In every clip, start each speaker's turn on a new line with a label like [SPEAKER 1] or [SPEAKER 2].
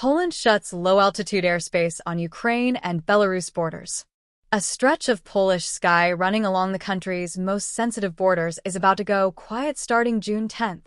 [SPEAKER 1] Poland shuts low-altitude airspace on Ukraine and Belarus borders. A stretch of Polish sky running along the country's most sensitive borders is about to go quiet starting June 10th.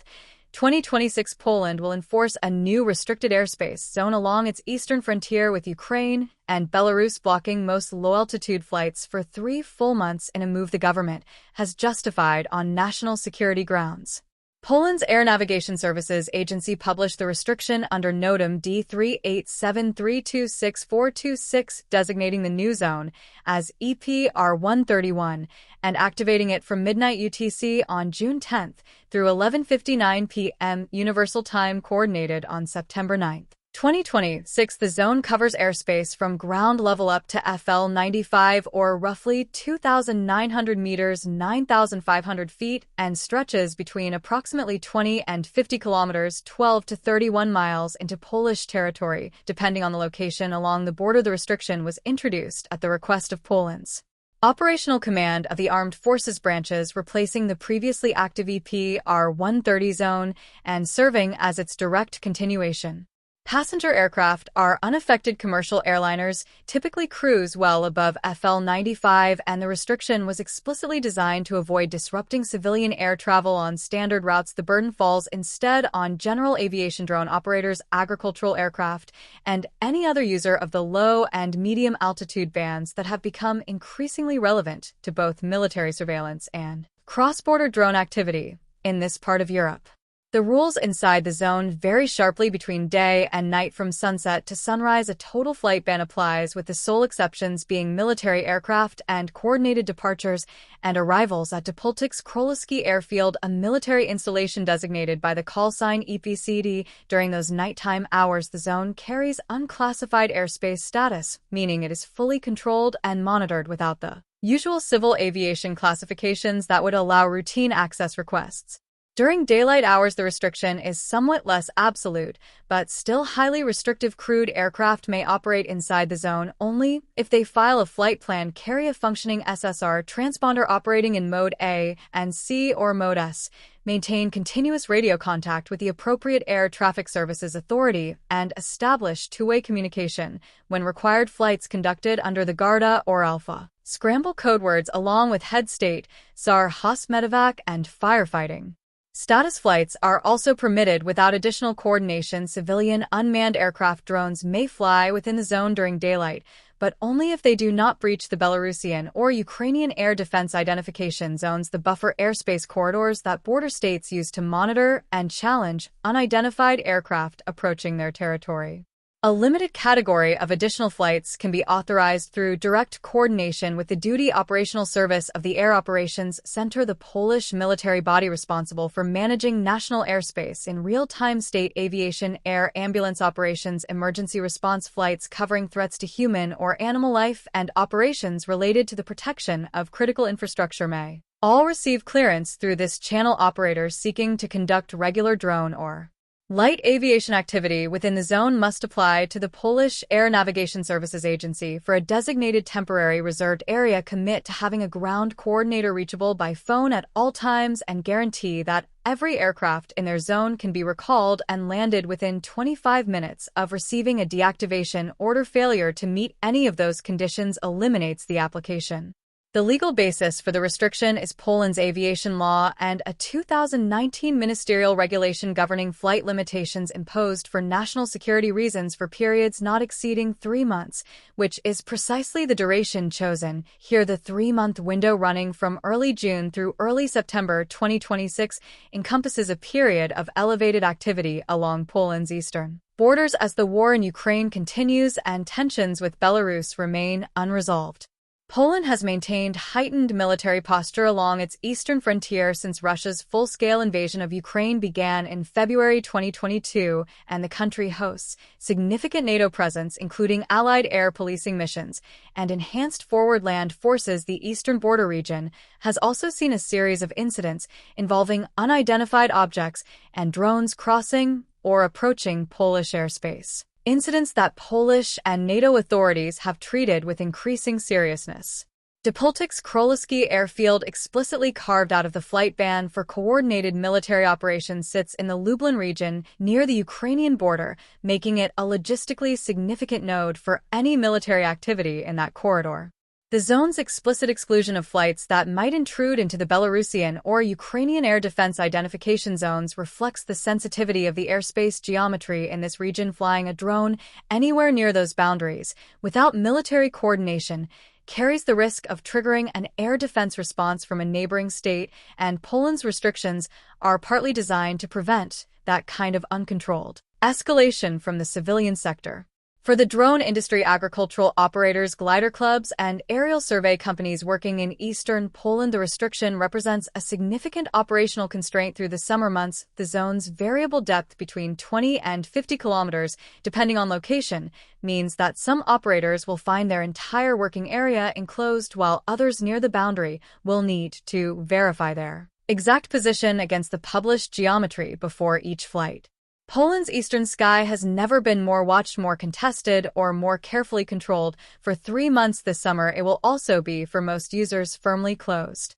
[SPEAKER 1] 2026 Poland will enforce a new restricted airspace zone along its eastern frontier, with Ukraine and Belarus blocking most low-altitude flights for 3 full months in a move the government has justified on national security grounds. Poland's Air Navigation Services Agency published the restriction under NOTAM D387326426, designating the new zone as EPR 131 and activating it from midnight UTC on June 10th through 11:59 p.m. Universal Time, coordinated on September 9th. 2026. The zone covers airspace from ground level up to FL 95, or roughly 2,900 meters, 9,500 feet, and stretches between approximately 20 and 50 kilometers, 12 to 31 miles, into Polish territory, depending on the location along the border. The restriction was introduced at the request of Poland's Operational Command of the Armed Forces branches, replacing the previously active EPR 130 zone and serving as its direct continuation. Passenger aircraft are unaffected. Commercial airliners typically cruise well above FL 95, and the restriction was explicitly designed to avoid disrupting civilian air travel on standard routes. The burden falls instead on general aviation, drone operators, agricultural aircraft, and any other user of the low and medium altitude bands that have become increasingly relevant to both military surveillance and cross-border drone activity in this part of Europe. The rules inside the zone vary sharply between day and night. From sunset to sunrise, a total flight ban applies, with the sole exceptions being military aircraft and coordinated departures and arrivals at Dopoltik's Królewski Airfield, a military installation designated by the call sign EPCD. During those nighttime hours, the zone carries unclassified airspace status, meaning it is fully controlled and monitored without the usual civil aviation classifications that would allow routine access requests. During daylight hours, the restriction is somewhat less absolute, but still highly restrictive. Crewed aircraft may operate inside the zone only if they file a flight plan, carry a functioning SSR transponder operating in Mode A and C or Mode S, maintain continuous radio contact with the appropriate Air Traffic Services Authority, and establish two-way communication when required. Flights conducted under the Garda or Alpha scramble codewords, along with head state, SAR, HOS, medevac, and firefighting status flights are also permitted without additional coordination. Civilian unmanned aircraft drones may fly within the zone during daylight, but only if they do not breach the Belarusian or Ukrainian air defense identification zones, the buffer airspace corridors that border states use to monitor and challenge unidentified aircraft approaching their territory. A limited category of additional flights can be authorized through direct coordination with the Duty Operational Service of the Air Operations Center, the Polish military body responsible for managing national airspace in real-time. State aviation, air ambulance operations, emergency response flights covering threats to human or animal life, and operations related to the protection of critical infrastructure may all receive clearance through this channel. Operators seeking to conduct regular drone or light aviation activity within the zone must apply to the Polish Air Navigation Services Agency for a designated temporary reserved area, commit to having a ground coordinator reachable by phone at all times, and guarantee that every aircraft in their zone can be recalled and landed within 25 minutes of receiving a deactivation order. Failure to meet any of those conditions eliminates the application. The legal basis for the restriction is Poland's aviation law and a 2019 ministerial regulation governing flight limitations imposed for national security reasons for periods not exceeding 3 months, which is precisely the duration chosen. Here, the 3-month window running from early June through early September 2026 encompasses a period of elevated activity along Poland's eastern borders as the war in Ukraine continues and tensions with Belarus remain unresolved. Poland has maintained heightened military posture along its eastern frontier since Russia's full-scale invasion of Ukraine began in February 2022, and the country hosts significant NATO presence, including allied air policing missions and enhanced forward land forces. The eastern border region has also seen a series of incidents involving unidentified objects and drones crossing or approaching Polish airspace. Incidents that Polish and NATO authorities have treated with increasing seriousness. Dopoltik's Królewski airfield, explicitly carved out of the flight ban for coordinated military operations, sits in the Lublin region near the Ukrainian border, making it a logistically significant node for any military activity in that corridor. The zone's explicit exclusion of flights that might intrude into the Belarusian or Ukrainian air defense identification zones reflects the sensitivity of the airspace geometry in this region. Flying a drone anywhere near those boundaries without military coordination carries the risk of triggering an air defense response from a neighboring state, and Poland's restrictions are partly designed to prevent that kind of uncontrolled escalation from the civilian sector. For the drone industry, agricultural operators, glider clubs, and aerial survey companies working in eastern Poland, the restriction represents a significant operational constraint through the summer months. The zone's variable depth between 20 and 50 kilometers, depending on location, means that some operators will find their entire working area enclosed, while others near the boundary will need to verify their exact position against the published geometry before each flight. Poland's eastern sky has never been more watched, more contested, or more carefully controlled. For 3 months this summer, it will also be, for most users, firmly closed.